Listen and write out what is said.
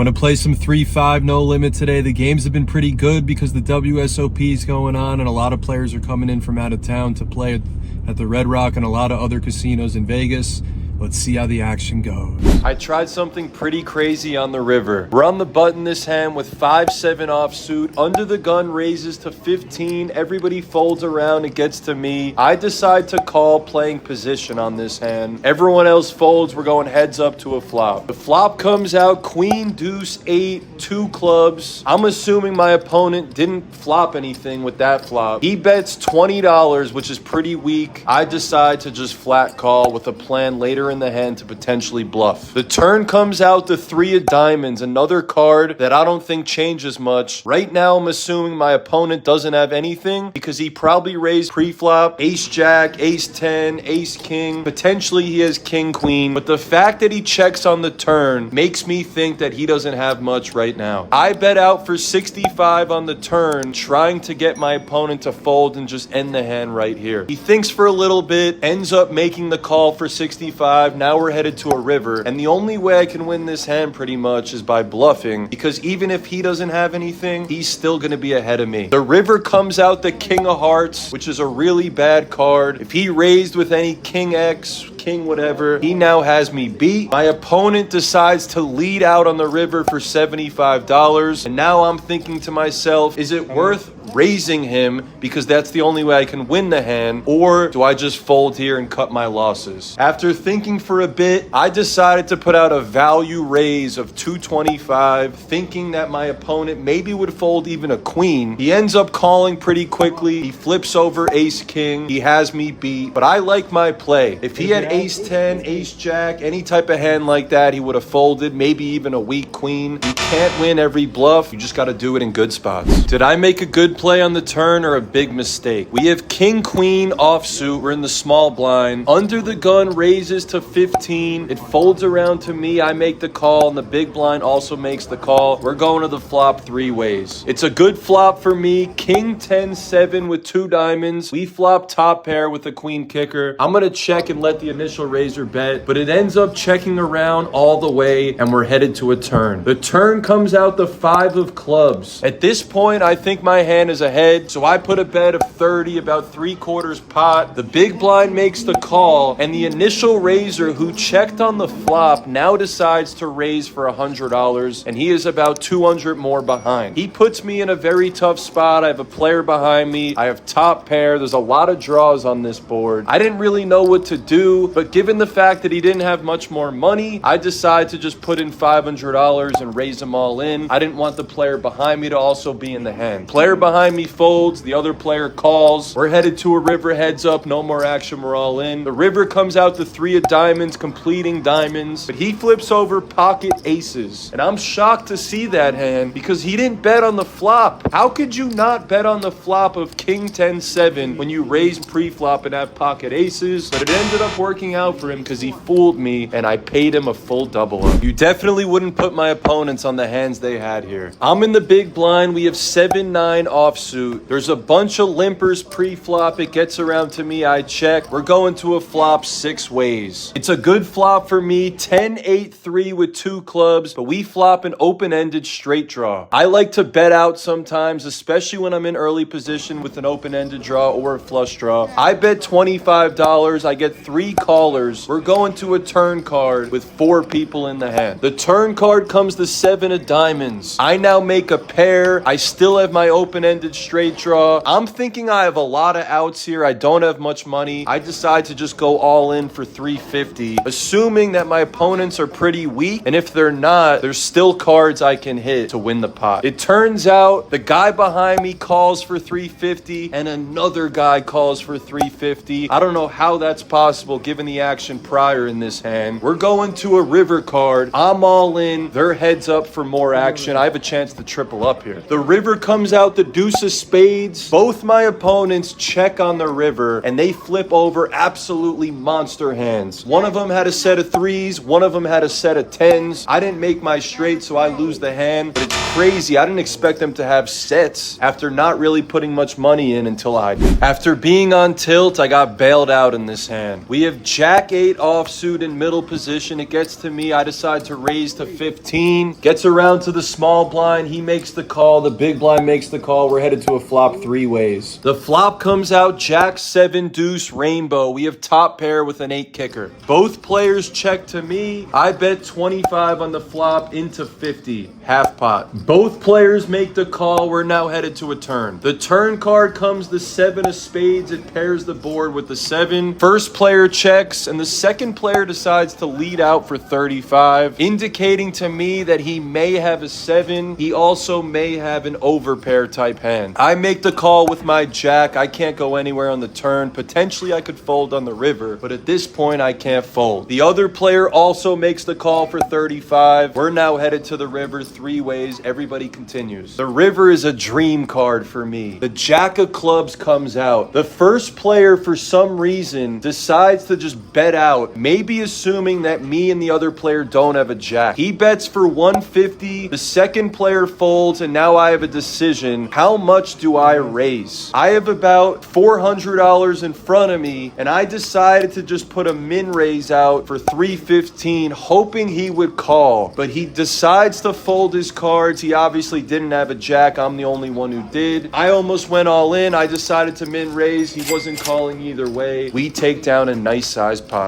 going to play some 3-5 no limit today. The games have been pretty good because the WSOP is going on and a lot of players are coming in from out of town to play at the Red Rock and a lot of other casinos in Vegas. Let's see how the action goes. I tried something pretty crazy on the river. We're on the button this hand with 5-7 offsuit. Under the gun raises to 15. Everybody folds around. It gets to me. I decide to call playing position on this hand. Everyone else folds. We're going heads up to a flop. The flop comes out queen, deuce, 8, 2 clubs. I'm assuming my opponent didn't flop anything with that flop. He bets $20, which is pretty weak. I decide to just flat call with a plan later in the hand to potentially bluff. The turn comes out the 3 of diamonds, another card that I don't think changes much. Right now, I'm assuming my opponent doesn't have anything because he probably raised pre-flop, ace-jack, ace-10, ace-king. Potentially, he has king-queen. But the fact that he checks on the turn makes me think that he doesn't have much right now. I bet out for 65 on the turn, trying to get my opponent to fold and just end the hand right here. He thinks for a little bit, ends up making the call for 65. Now we're headed to a river, and the only way I can win this hand pretty much is by bluffing, because even if he doesn't have anything, he's still going to be ahead of me. The river comes out the king of hearts, which is a really bad card. If he raised with any king X, king whatever, he now has me beat. My opponent decides to lead out on the river for $75, and now I'm thinking to myself, is it worth raising him because that's the only way I can win the hand, or do I just fold here and cut my losses? After thinking for a bit, I decided to put out a value raise of $225, thinking that my opponent maybe would fold even a queen. He ends up calling pretty quickly. He flips over ace king. He has me beat, but I like my play. If he had ace 10, ace jack, any type of hand like that, he would have folded, maybe even a weak queen. You can't win every bluff. You just got to do it in good spots. Did I make a good play on the turn or a big mistake? We have king queen offsuit. We're in the small blind. Under the gun raises to 15. It folds around to me. I make the call, and the big blind also makes the call. We're going to the flop 3 ways. It's a good flop for me. King 10-7 with 2 diamonds. We flop top pair with a queen kicker. I'm going to check and let the initial raiser bet, but it ends up checking around all the way, and we're headed to a turn. The turn comes out the 5 of clubs. At this point, I think my hand is ahead, so I put a bet of 30, about 3/4 pot. The big blind makes the call, and the initial raiser who checked on the flop now decides to raise for $100, and he is about 200 more behind. He puts me in a very tough spot. I have a player behind me. I have top pair. There's a lot of draws on this board. I didn't really know what to do, but given the fact that he didn't have much more money, I decided to just put in $500 and raise them all in. I didn't want the player behind me to also be in the hand. Player behind me folds. The other player calls. We're headed to a river heads up. No more action. We're all in. The river comes out the 3 of diamonds, completing diamonds, but he flips over pocket aces, and I'm shocked to see that hand because he didn't bet on the flop. How could you not bet on the flop of king 10-7 when you raise pre-flop and have pocket aces? But it ended up working out for him because he fooled me, and I paid him a full double up. You definitely wouldn't put my opponents on the hands they had here. I'm in the big blind. We have 7-9 offsuit. There's a bunch of limpers pre-flop. It gets around to me. I check. We're going to a flop 6 ways. It's a good flop for me. 10-8-3 with 2 clubs, but we flop an open-ended straight draw. I like to bet out sometimes, especially when I'm in early position with an open-ended draw or a flush draw. I bet $25. I get 3 callers. We're going to a turn card with 4 people in the hand. The turn card comes the 7 of diamonds. I now make a pair. I still have my open-ended straight draw. I'm thinking I have a lot of outs here. I don't have much money. I decide to just go all in for $350, assuming that my opponents are pretty weak, and if they're not, there's still cards I can hit to win the pot. It turns out the guy behind me calls for $350, and another guy calls for $350. I don't know how that's possible given the action prior in this hand. We're going to a river card. I'm all in. They're heads up for more action. I have a chance to triple up here. The river comes out the deuce of spades. Both my opponents check on the river, and they flip over absolutely monster hands. One of them had a set of 3s. One of them had a set of 10s. I didn't make my straight, so I lose the hand. But it's crazy. I didn't expect them to have sets after not really putting much money in until I did. After being on tilt, I got bailed out in this hand. We have Jack 8 offsuit in middle position. It gets to me. I decide to raise to 15. Gets around to the small blind. He makes the call. The big blind makes the call. We're headed to a flop 3 ways. The flop comes out Jack 7 deuce rainbow. We have top pair with an 8 kicker. Both players check to me. I bet 25 on the flop into 50. Half pot. Both players make the call. We're now headed to a turn. The turn card comes the 7 of spades. It pairs the board with the 7. First player checks and the second player decides to lead out for 35, indicating to me that he may have a 7. He also may have an overpair type hand. I make the call with my jack. I can't go anywhere on the turn. Potentially I could fold on the river, but at this point I can't fold. The other player also makes the call for 35. We're now headed to the river 3 ways. Everybody continues. The river is a dream card for me. The jack of clubs comes out. The first player for some reason decides to just bet out, maybe assuming that me and the other player don't have a jack. He bets for 150. The second player folds, and now I have a decision. How much do I raise? I have about $400 in front of me, and I decided to just put a min raise out for 315, hoping he would call, but he decides to fold his cards. He obviously didn't have a jack. I'm the only one who did. I almost went all in. I decided to min raise. He wasn't calling either way. We take down a nice size pot.